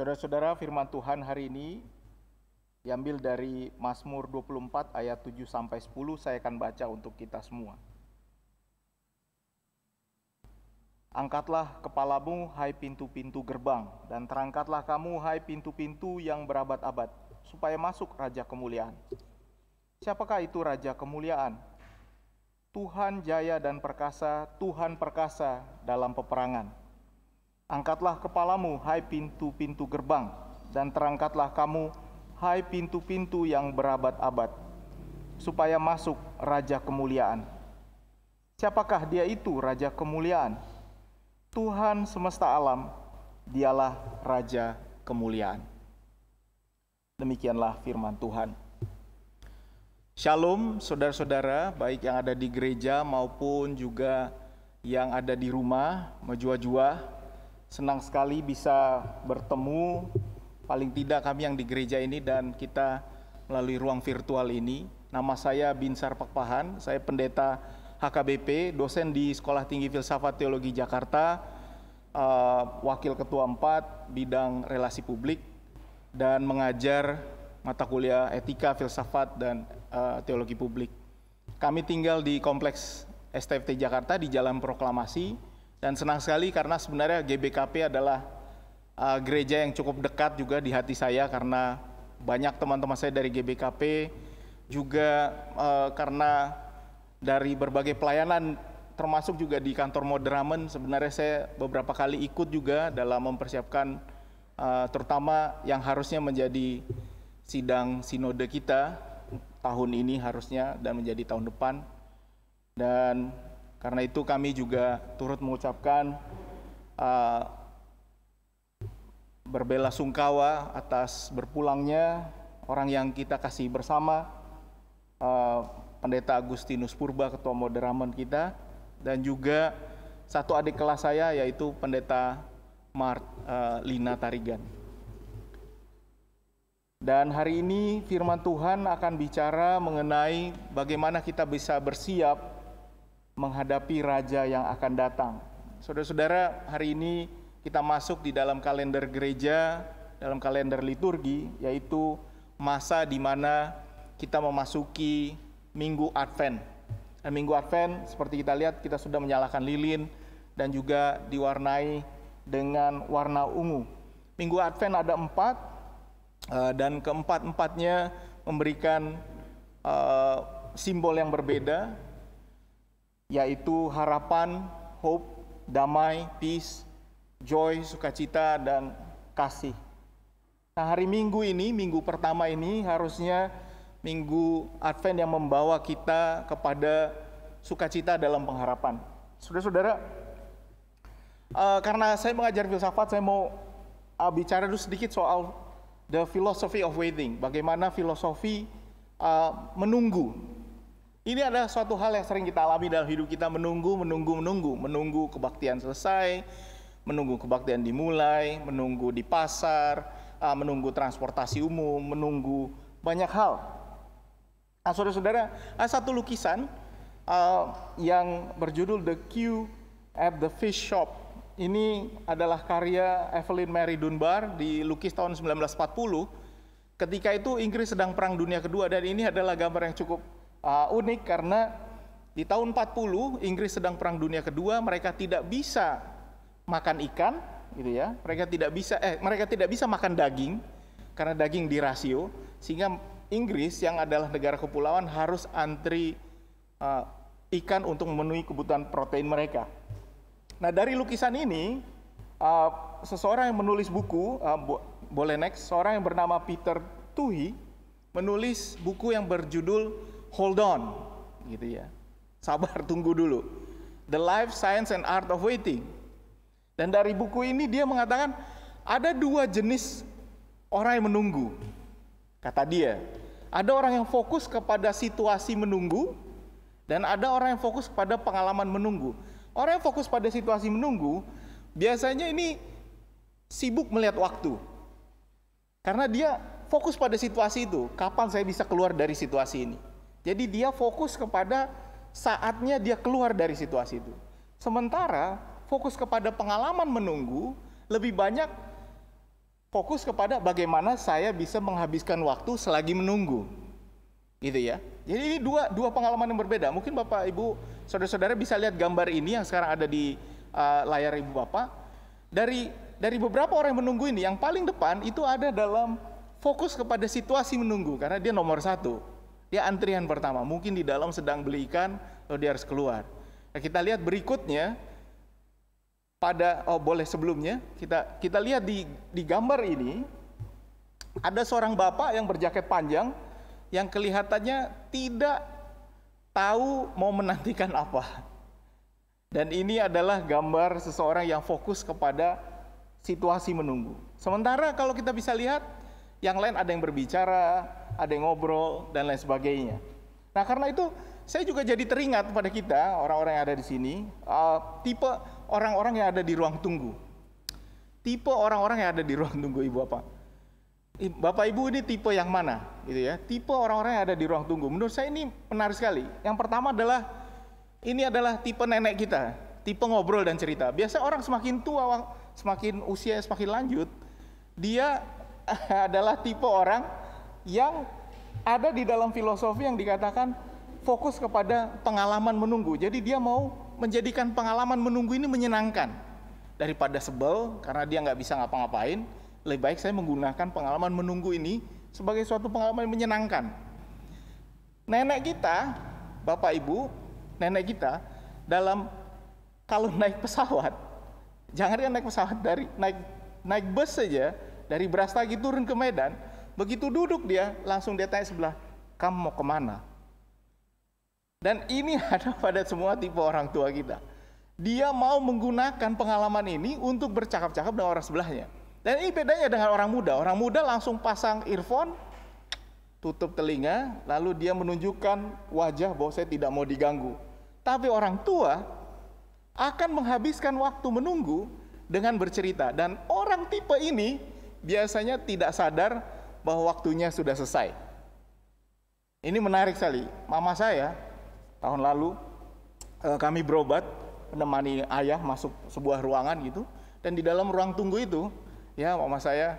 Saudara-saudara, firman Tuhan hari ini diambil dari Mazmur 24 ayat 7-10, saya akan baca untuk kita semua. Angkatlah kepalamu, hai pintu-pintu gerbang, dan terangkatlah kamu, hai pintu-pintu yang berabad-abad, supaya masuk Raja Kemuliaan. Siapakah itu Raja Kemuliaan? Tuhan jaya dan perkasa, Tuhan perkasa dalam peperangan. Angkatlah kepalamu, hai pintu-pintu gerbang, dan terangkatlah kamu, hai pintu-pintu yang berabad-abad, supaya masuk Raja Kemuliaan. Siapakah dia itu, Raja Kemuliaan? Tuhan semesta alam, dialah Raja Kemuliaan. Demikianlah firman Tuhan. Shalom saudara-saudara, baik yang ada di gereja maupun juga yang ada di rumah, menjua-jua. Senang sekali bisa bertemu, paling tidak kami yang di gereja ini dan kita melalui ruang virtual ini. Nama saya Binsar Pakpahan, saya pendeta HKBP, dosen di Sekolah Tinggi Filsafat Teologi Jakarta, Wakil Ketua 4 bidang relasi publik, dan mengajar mata kuliah etika, filsafat, dan teologi publik. Kami tinggal di Kompleks STFT Jakarta di Jalan Proklamasi. Dan senang sekali karena sebenarnya GBKP adalah gereja yang cukup dekat juga di hati saya, karena banyak teman-teman saya dari GBKP, juga karena dari berbagai pelayanan termasuk juga di kantor Moderamen. Sebenarnya saya beberapa kali ikut juga dalam mempersiapkan terutama yang harusnya menjadi sidang sinode kita tahun ini harusnya dan menjadi tahun depan. Dan karena itu kami juga turut mengucapkan berbelasungkawa atas berpulangnya orang yang kita kasih bersama, Pendeta Agustinus Purba, Ketua Moderamen kita, dan juga satu adik kelas saya yaitu Pendeta Lina Tarigan. Dan hari ini firman Tuhan akan bicara mengenai bagaimana kita bisa bersiap menghadapi Raja yang akan datang. Saudara-saudara, hari ini kita masuk di dalam kalender gereja, dalam kalender liturgi, yaitu masa di mana kita memasuki Minggu Advent. Dan Minggu Advent, seperti kita lihat, kita sudah menyalakan lilin dan juga diwarnai dengan warna ungu. Minggu Advent ada 4, dan keempat-empatnya memberikan simbol yang berbeda, yaitu harapan, hope, damai, peace, joy, sukacita, dan kasih. Nah, hari Minggu ini, minggu pertama ini harusnya Minggu Advent yang membawa kita kepada sukacita dalam pengharapan. Saudara-saudara, karena saya mengajar filsafat, saya mau bicara dulu sedikit soal the philosophy of waiting. Bagaimana filosofi menunggu. Ini adalah suatu hal yang sering kita alami dalam hidup kita, menunggu kebaktian selesai, menunggu kebaktian dimulai, menunggu di pasar, menunggu transportasi umum, menunggu banyak hal. Nah, saudara-saudara, ada satu lukisan yang berjudul The Queue at the Fish Shop. Ini adalah karya Evelyn Mary Dunbar, dilukis tahun 1940. Ketika itu Inggris sedang Perang Dunia Kedua, dan ini adalah gambar yang cukup unik karena di tahun 40 Inggris sedang Perang Dunia Kedua, mereka tidak bisa makan ikan, gitu ya. Mereka tidak bisa makan daging karena daging dirasio, sehingga Inggris yang adalah negara kepulauan harus antri ikan untuk memenuhi kebutuhan protein mereka. Nah, dari lukisan ini seseorang yang menulis buku, boleh next, seorang yang bernama Peter Tuhi menulis buku yang berjudul Hold On, gitu ya. Sabar, tunggu dulu. The Life, Science, and Art of Waiting. Dan dari buku ini dia mengatakan ada 2 jenis orang yang menunggu. Kata dia, ada orang yang fokus kepada situasi menunggu, dan ada orang yang fokus pada pengalaman menunggu. Orang yang fokus pada situasi menunggu, biasanya ini sibuk melihat waktu. Karena dia fokus pada situasi itu, kapan saya bisa keluar dari situasi ini. Jadi dia fokus kepada saatnya dia keluar dari situasi itu. Sementara fokus kepada pengalaman menunggu lebih banyak fokus kepada bagaimana saya bisa menghabiskan waktu selagi menunggu. Gitu ya. Jadi ini dua pengalaman yang berbeda. Mungkin Bapak Ibu, saudara-saudara bisa lihat gambar ini yang sekarang ada di layar Ibu Bapak. Dari beberapa orang yang menunggu ini, yang paling depan itu ada dalam fokus kepada situasi menunggu, karena dia nomor satu. Dia antrian pertama, mungkin di dalam sedang beli ikan, lalu dia harus keluar. Nah, kita lihat berikutnya, boleh sebelumnya, kita lihat di gambar ini, ada seorang bapak yang berjaket panjang, yang kelihatannya tidak tahu mau menantikan apa. Dan ini adalah gambar seseorang yang fokus kepada situasi menunggu. Sementara kalau kita bisa lihat, yang lain ada yang berbicara, ada yang ngobrol, dan lain sebagainya. Nah, karena itu saya juga jadi teringat pada kita, orang-orang yang ada di sini, tipe orang-orang yang ada di ruang tunggu. Tipe orang-orang yang ada di ruang tunggu, Ibu Bapak. Bapak Ibu ini tipe yang mana? Gitu ya. Tipe orang-orang yang ada di ruang tunggu. Menurut saya ini menarik sekali. Yang pertama adalah, ini adalah tipe nenek kita, tipe ngobrol dan cerita. Biasanya orang semakin tua, semakin usia semakin lanjut, dia adalah tipe orang yang ada di dalam filosofi yang dikatakan fokus kepada pengalaman menunggu. Jadi dia mau menjadikan pengalaman menunggu ini menyenangkan. Daripada sebel karena dia nggak bisa ngapa-ngapain, lebih baik saya menggunakan pengalaman menunggu ini sebagai suatu pengalaman yang menyenangkan. Nenek kita, Bapak Ibu, nenek kita kalau naik pesawat, jangan dia naik pesawat, naik bus saja dari Brastagi turun ke Medan, begitu duduk dia langsung dia tanya sebelah, kamu mau kemana? Dan ini ada pada semua tipe orang tua kita. Dia mau menggunakan pengalaman ini untuk bercakap-cakap dengan orang sebelahnya. Dan ini bedanya dengan orang muda. Orang muda langsung pasang earphone, tutup telinga, lalu dia menunjukkan wajah bahwa saya tidak mau diganggu. Tapi orang tua akan menghabiskan waktu menunggu dengan bercerita. Dan orang tipe ini biasanya tidak sadar bahwa waktunya sudah selesai. Ini menarik sekali. Mama saya tahun lalu kami berobat, menemani ayah masuk sebuah ruangan gitu. Dan di dalam ruang tunggu itu, ya mama saya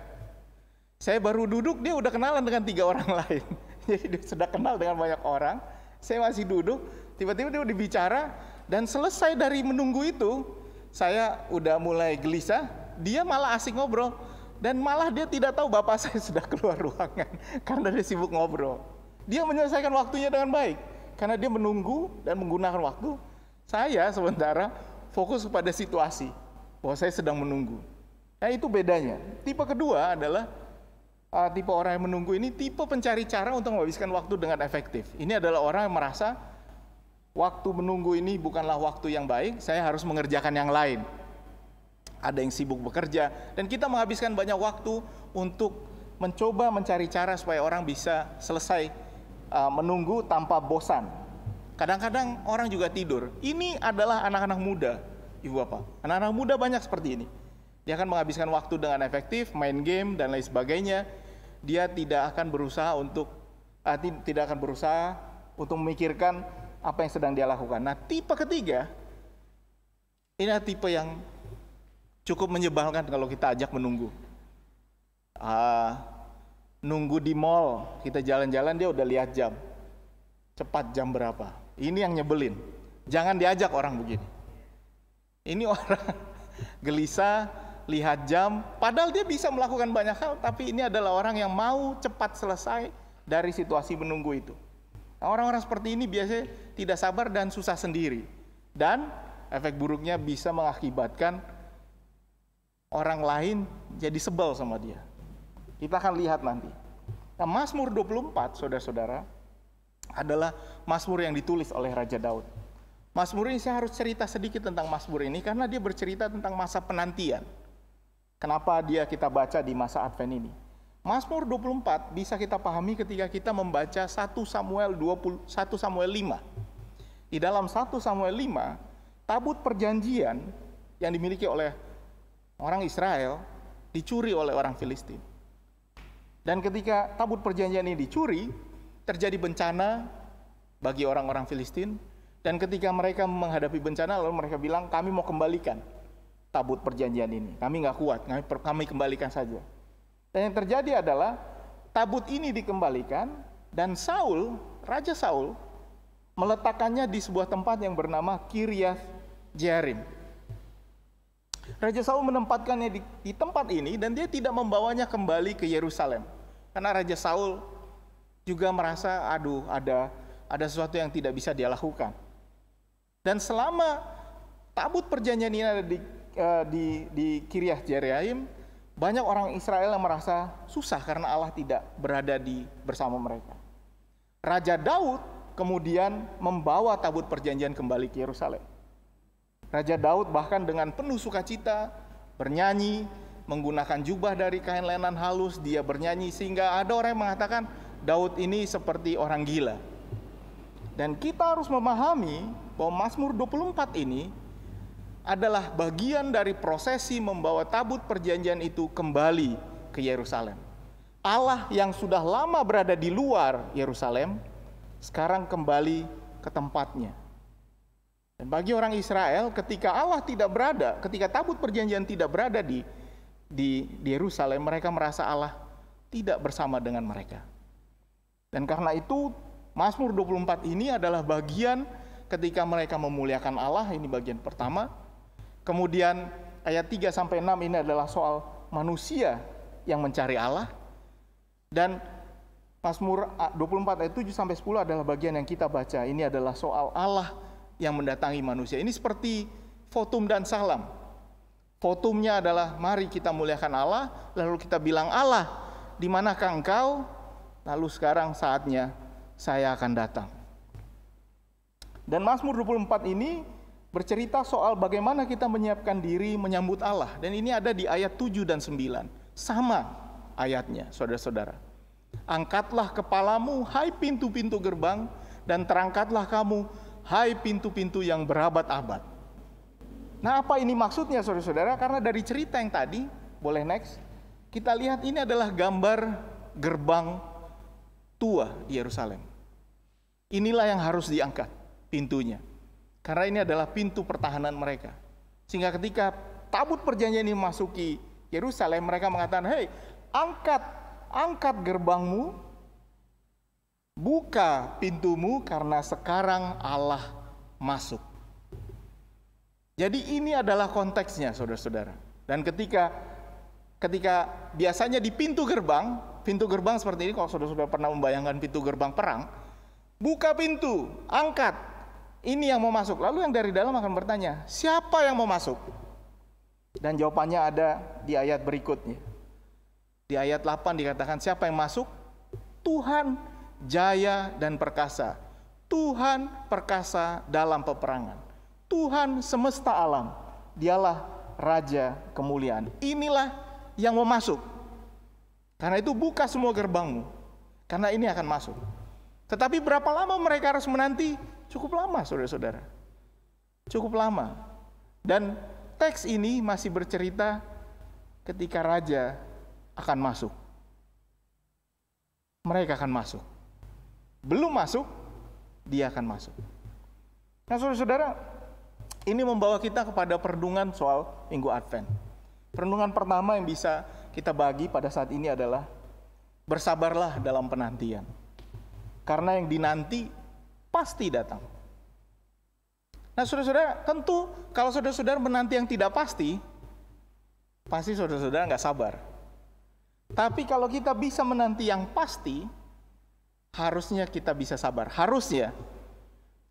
baru duduk, dia udah kenalan dengan 3 orang lain. Jadi dia sudah kenal dengan banyak orang. Saya masih duduk, tiba-tiba dia udah bicara, dan selesai dari menunggu itu, saya udah mulai gelisah, dia malah asik ngobrol. Dan malah dia tidak tahu bapak saya sudah keluar ruangan, karena dia sibuk ngobrol. Dia menyelesaikan waktunya dengan baik, karena dia menunggu dan menggunakan waktu. Saya sementara fokus pada situasi, bahwa saya sedang menunggu. Nah, itu bedanya. Tipe kedua adalah tipe orang yang menunggu ini tipe pencari cara untuk menghabiskan waktu dengan efektif. Ini adalah orang yang merasa waktu menunggu ini bukanlah waktu yang baik, saya harus mengerjakan yang lain. Ada yang sibuk bekerja, dan kita menghabiskan banyak waktu untuk mencoba mencari cara supaya orang bisa selesai menunggu tanpa bosan. Kadang-kadang orang juga tidur. Ini adalah anak-anak muda, Ibu Bapak. Anak-anak muda banyak seperti ini. Dia akan menghabiskan waktu dengan efektif, main game dan lain sebagainya. Dia tidak akan berusaha untuk memikirkan apa yang sedang dia lakukan. Nah, tipe ketiga, ini adalah tipe yang cukup menyebalkan kalau kita ajak menunggu. Nunggu di mall, kita jalan-jalan dia udah lihat jam. Cepat jam berapa? Ini yang nyebelin. Jangan diajak orang begini. Ini orang gelisah, lihat jam, padahal dia bisa melakukan banyak hal, tapi ini adalah orang yang mau cepat selesai dari situasi menunggu itu. Nah, orang-orang seperti ini biasanya tidak sabar dan susah sendiri. Dan efek buruknya bisa mengakibatkan orang lain jadi sebel sama dia. Kita akan lihat nanti. Nah, Mazmur 24, saudara-saudara, adalah Mazmur yang ditulis oleh Raja Daud. Mazmur ini saya harus cerita sedikit tentang Mazmur ini karena dia bercerita tentang masa penantian. Kenapa kita baca di masa Advent ini? Mazmur 24 bisa kita pahami ketika kita membaca 1 Samuel 5. Di dalam 1 Samuel 5, tabut perjanjian yang dimiliki oleh orang Israel dicuri oleh orang Filistin. Dan ketika tabut perjanjian ini dicuri, terjadi bencana bagi orang-orang Filistin. Dan ketika mereka menghadapi bencana, lalu mereka bilang, kami mau kembalikan tabut perjanjian ini. Kami nggak kuat, kami kembalikan saja. Dan yang terjadi adalah tabut ini dikembalikan dan Saul, Raja Saul, meletakkannya di sebuah tempat yang bernama Kiriath Jearim. Raja Saul menempatkannya di tempat ini dan dia tidak membawanya kembali ke Yerusalem. Karena Raja Saul juga merasa ada sesuatu yang tidak bisa dia lakukan. Dan selama tabut perjanjian ini ada di Kiriath Jearim, banyak orang Israel yang merasa susah karena Allah tidak berada bersama mereka. Raja Daud kemudian membawa tabut perjanjian kembali ke Yerusalem. Raja Daud bahkan dengan penuh sukacita bernyanyi, menggunakan jubah dari kain lenan halus, dia bernyanyi sehingga ada orang yang mengatakan Daud ini seperti orang gila. Dan kita harus memahami bahwa Mazmur 24 ini adalah bagian dari prosesi membawa tabut perjanjian itu kembali ke Yerusalem. Allah yang sudah lama berada di luar Yerusalem sekarang kembali ke tempatnya. Dan bagi orang Israel, ketika Allah tidak berada, ketika tabut perjanjian tidak berada di Yerusalem, mereka merasa Allah tidak bersama dengan mereka. Dan karena itu, Mazmur 24 ini adalah bagian ketika mereka memuliakan Allah, ini bagian pertama. Kemudian ayat 3-6 ini adalah soal manusia yang mencari Allah. Dan Mazmur 24 ayat 7-10 adalah bagian yang kita baca. Ini adalah soal Allah yang mendatangi manusia. Ini seperti votum dan salam. Votumnya adalah mari kita muliakan Allah, lalu kita bilang Allah, di manakah engkau? Lalu sekarang saatnya saya akan datang. Dan Mazmur 24 ini bercerita soal bagaimana kita menyiapkan diri menyambut Allah. Dan ini ada di ayat 7 dan 9. Sama ayatnya, saudara-saudara. Angkatlah kepalamu, hai pintu-pintu gerbang, dan terangkatlah kamu, hai pintu-pintu yang berabad-abad. Nah, apa ini maksudnya, saudara-saudara? Karena dari cerita yang tadi, boleh next, kita lihat ini adalah gambar gerbang tua di Yerusalem. Inilah yang harus diangkat pintunya. Karena ini adalah pintu pertahanan mereka. Sehingga ketika tabut perjanjian ini memasuki Yerusalem, mereka mengatakan, hei, angkat gerbangmu, buka pintumu karena sekarang Allah masuk. Jadi ini adalah konteksnya, saudara-saudara. Dan ketika biasanya di pintu gerbang seperti ini, kalau saudara-saudara pernah membayangkan pintu gerbang perang, buka pintu, angkat, ini yang mau masuk. Lalu yang dari dalam akan bertanya, siapa yang mau masuk? Dan jawabannya ada di ayat berikutnya. Di ayat 8 dikatakan siapa yang masuk? Tuhan jaya dan perkasa. Tuhan perkasa dalam peperangan. Tuhan semesta alam. Dialah Raja kemuliaan. Inilah yang mau masuk. Karena itu buka semua gerbangmu. Karena ini akan masuk. Tetapi berapa lama mereka harus menanti? Cukup lama, saudara-saudara. Cukup lama. Dan teks ini masih bercerita ketika Raja akan masuk. Mereka akan masuk. Belum masuk, dia akan masuk. Nah, saudara-saudara, ini membawa kita kepada perenungan soal Minggu Advent. Perenungan pertama yang bisa kita bagi pada saat ini adalah bersabarlah dalam penantian. Karena yang dinanti pasti datang. Nah, saudara-saudara, tentu kalau saudara-saudara menanti yang tidak pasti saudara-saudara nggak sabar. Tapi kalau kita bisa menanti yang pasti, harusnya kita bisa sabar. Harusnya.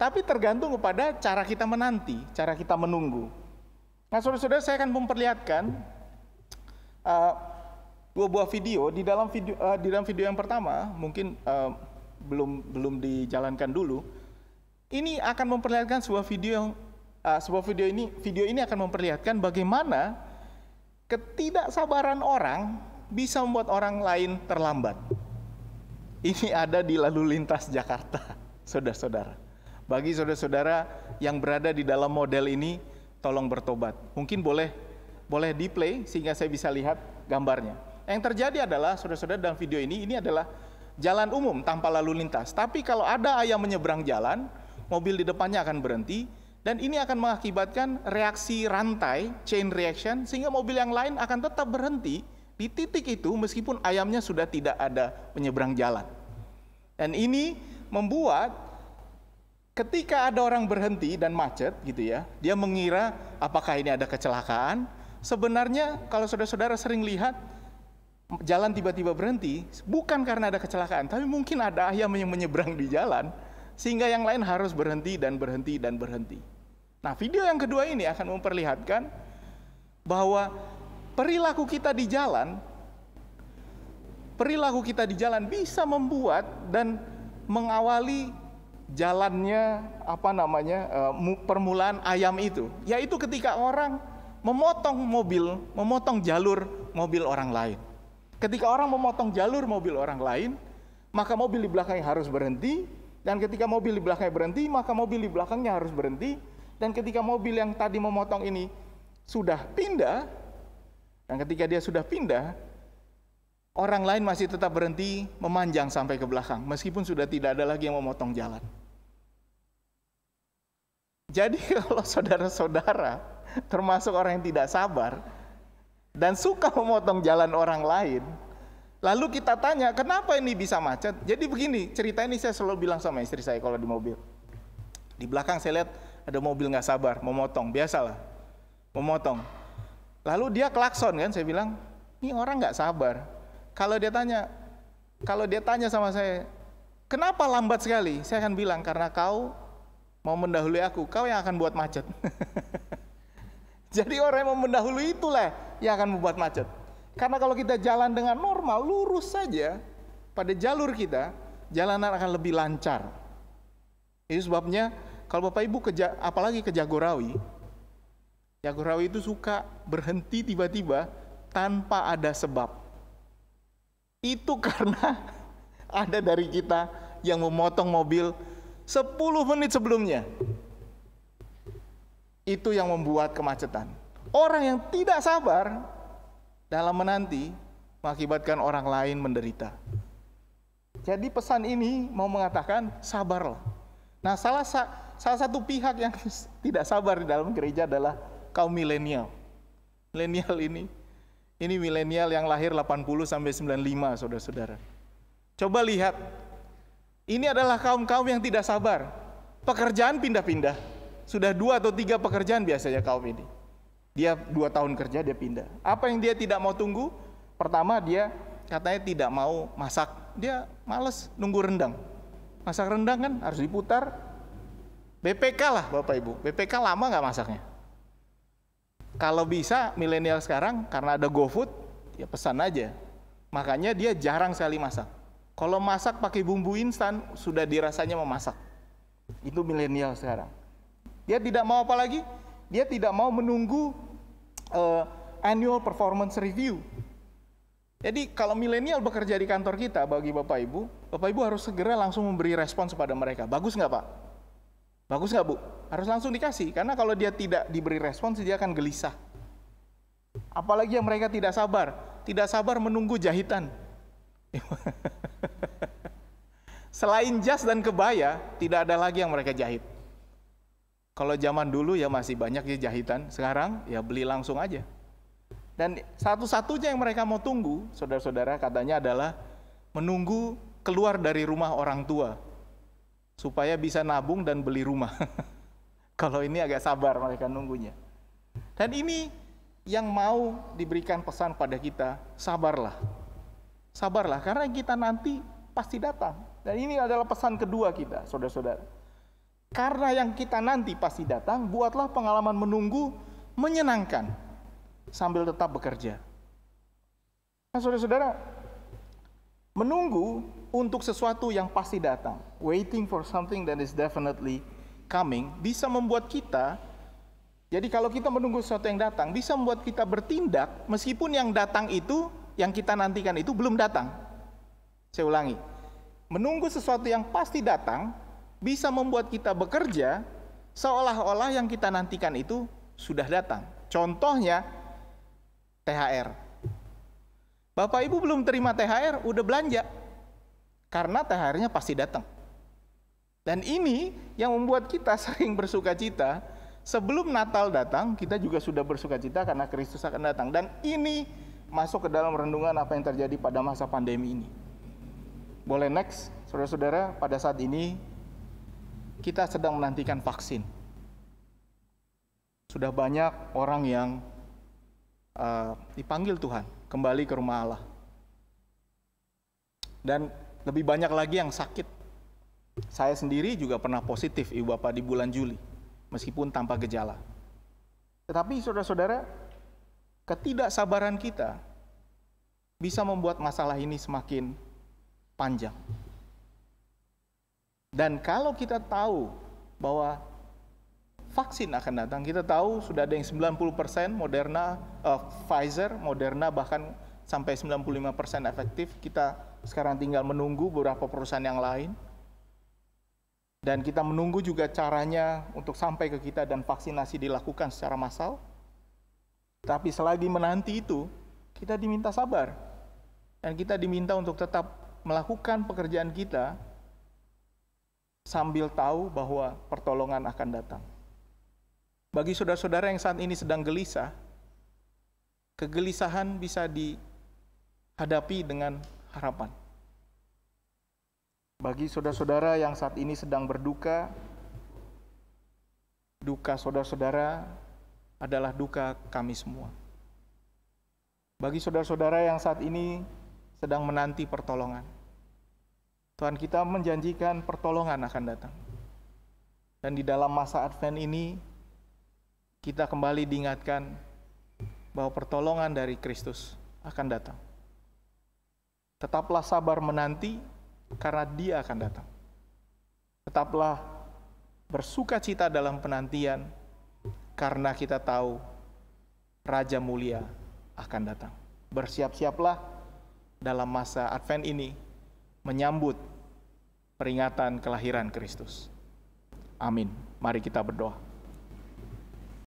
Tapi tergantung kepada cara kita menanti, cara kita menunggu. Nah, saudara-saudara, saya akan memperlihatkan dua buah video. Di dalam video yang pertama, mungkin belum dijalankan dulu. Ini akan memperlihatkan video ini akan memperlihatkan bagaimana ketidaksabaran orang bisa membuat orang lain terlambat. Ini ada di lalu lintas Jakarta, saudara-saudara. Bagi saudara-saudara yang berada di dalam model ini, tolong bertobat. Mungkin boleh di play sehingga saya bisa lihat gambarnya. Yang terjadi adalah, saudara-saudara, dalam video ini adalah jalan umum tanpa lalu lintas. Tapi kalau ada ayam menyeberang jalan, mobil di depannya akan berhenti, dan ini akan mengakibatkan reaksi rantai, chain reaction, sehingga mobil yang lain akan tetap berhenti Di titik itu meskipun ayamnya sudah tidak ada penyeberang jalan. Dan ini membuat ketika ada orang berhenti dan macet gitu ya, dia mengira apakah ini ada kecelakaan. Sebenarnya kalau saudara-saudara sering lihat jalan tiba-tiba berhenti, bukan karena ada kecelakaan, tapi mungkin ada ayam yang menyeberang di jalan, sehingga yang lain harus berhenti dan berhenti dan berhenti. Nah, video yang kedua ini akan memperlihatkan bahwa perilaku kita di jalan bisa membuat dan mengawali jalannya permulaan ayam itu, yaitu ketika orang memotong jalur mobil orang lain. Ketika orang memotong jalur mobil orang lain, maka mobil di belakangnya harus berhenti, dan ketika mobil di belakangnya berhenti, maka mobil di belakangnya harus berhenti, dan ketika mobil yang tadi memotong ini sudah pindah, dan ketika dia sudah pindah, orang lain masih tetap berhenti memanjang sampai ke belakang, meskipun sudah tidak ada lagi yang memotong jalan. Jadi kalau saudara-saudara termasuk orang yang tidak sabar dan suka memotong jalan orang lain, lalu kita tanya, kenapa ini bisa macet? Jadi begini, cerita ini saya selalu bilang sama istri saya kalau di mobil. Di belakang saya lihat ada mobil nggak sabar, memotong, biasalah, memotong. Lalu dia klakson kan, saya bilang, ini orang nggak sabar. Kalau dia tanya sama saya, kenapa lambat sekali? Saya akan bilang, karena kau mau mendahului aku, kau yang akan buat macet. Jadi orang yang mau mendahului itulah yang akan membuat macet. Karena kalau kita jalan dengan normal, lurus saja pada jalur kita, jalanan akan lebih lancar. Itu sebabnya kalau Bapak Ibu apalagi ke Jagorawi, Jagorawi itu suka berhenti tiba-tiba tanpa ada sebab. Itu karena ada dari kita yang memotong mobil 10 menit sebelumnya. Itu yang membuat kemacetan. Orang yang tidak sabar dalam menanti mengakibatkan orang lain menderita. Jadi pesan ini mau mengatakan sabarlah. Nah, salah satu pihak yang tidak sabar di dalam gereja adalah kaum milenial. Milenial ini milenial yang lahir 80 sampai 95, saudara-saudara. Coba lihat. Ini adalah kaum-kaum yang tidak sabar. Pekerjaan pindah-pindah. Sudah 2 atau 3 pekerjaan biasanya kaum ini. Dia 2 tahun kerja, dia pindah. Apa yang dia tidak mau tunggu? Pertama, dia katanya tidak mau masak. Dia malas nunggu rendang. Masak rendang kan harus diputar. BPK lah Bapak Ibu. BPK lama nggak masaknya? Kalau bisa milenial sekarang karena ada GoFood, ya pesan aja. Makanya dia jarang sekali masak. Kalau masak pakai bumbu instan, sudah dirasanya memasak. Itu milenial sekarang. Dia tidak mau apa lagi? Dia tidak mau menunggu annual performance review. Jadi kalau milenial bekerja di kantor kita, bagi Bapak Ibu harus segera langsung memberi respons kepada mereka. Bagus nggak Pak? Bagus nggak Bu? Harus langsung dikasih, karena kalau dia tidak diberi respons, dia akan gelisah. Apalagi yang mereka tidak sabar menunggu jahitan. Selain jas dan kebaya, tidak ada lagi yang mereka jahit. Kalau zaman dulu ya masih banyak ya jahitan, sekarang ya beli langsung aja. Dan satu-satunya yang mereka mau tunggu, saudara-saudara, katanya adalah menunggu keluar dari rumah orang tua, supaya bisa nabung dan beli rumah. Kalau ini agak sabar mereka nunggunya. Dan ini yang mau diberikan pesan pada kita, sabarlah. Sabarlah, karena kita nanti pasti datang. Dan ini adalah pesan kedua kita, saudara-saudara. Karena yang kita nanti pasti datang, buatlah pengalaman menunggu menyenangkan sambil tetap bekerja. Nah, saudara-saudara, menunggu untuk sesuatu yang pasti datang, waiting for something that is definitely coming, bisa membuat kita, jadi kalau kita menunggu sesuatu yang datang, bisa membuat kita bertindak meskipun yang datang itu, yang kita nantikan itu belum datang. Saya ulangi, menunggu sesuatu yang pasti datang bisa membuat kita bekerja seolah-olah yang kita nantikan itu sudah datang. Contohnya THR. Bapak Ibu belum terima THR, udah belanja. Karena THR-nya pasti datang. Dan ini yang membuat kita sering bersukacita. Sebelum Natal datang, kita juga sudah bersukacita karena Kristus akan datang. Dan ini masuk ke dalam renungan apa yang terjadi pada masa pandemi ini. Boleh next, saudara-saudara, pada saat ini kita sedang menantikan vaksin. Sudah banyak orang yang dipanggil Tuhan kembali ke rumah Allah. Dan lebih banyak lagi yang sakit. Saya sendiri juga pernah positif, Ibu Bapak, di bulan Juli, meskipun tanpa gejala. Tetapi saudara-saudara, ketidaksabaran kita bisa membuat masalah ini semakin panjang. Dan kalau kita tahu bahwa vaksin akan datang, kita tahu sudah ada yang 90% Moderna, Pfizer, Moderna bahkan sampai 95% efektif. Kita sekarang tinggal menunggu beberapa perusahaan yang lain. Dan kita menunggu juga caranya untuk sampai ke kita dan vaksinasi dilakukan secara massal. Tapi selagi menanti itu, kita diminta sabar. Dan kita diminta untuk tetap melakukan pekerjaan kita sambil tahu bahwa pertolongan akan datang. Bagi saudara-saudara yang saat ini sedang gelisah, kegelisahan bisa dihadapi dengan harapan. Bagi saudara-saudara yang saat ini sedang berduka, duka saudara-saudara adalah duka kami semua. Bagi saudara-saudara yang saat ini sedang menanti pertolongan, Tuhan kita menjanjikan pertolongan akan datang. Dan di dalam masa Advent ini, kita kembali diingatkan bahwa pertolongan dari Kristus akan datang. Tetaplah sabar menanti, karena Dia akan datang. Tetaplah bersuka cita dalam penantian, karena kita tahu Raja Mulia akan datang. Bersiap-siaplah dalam masa Advent ini menyambut peringatan kelahiran Kristus. Amin. Mari kita berdoa.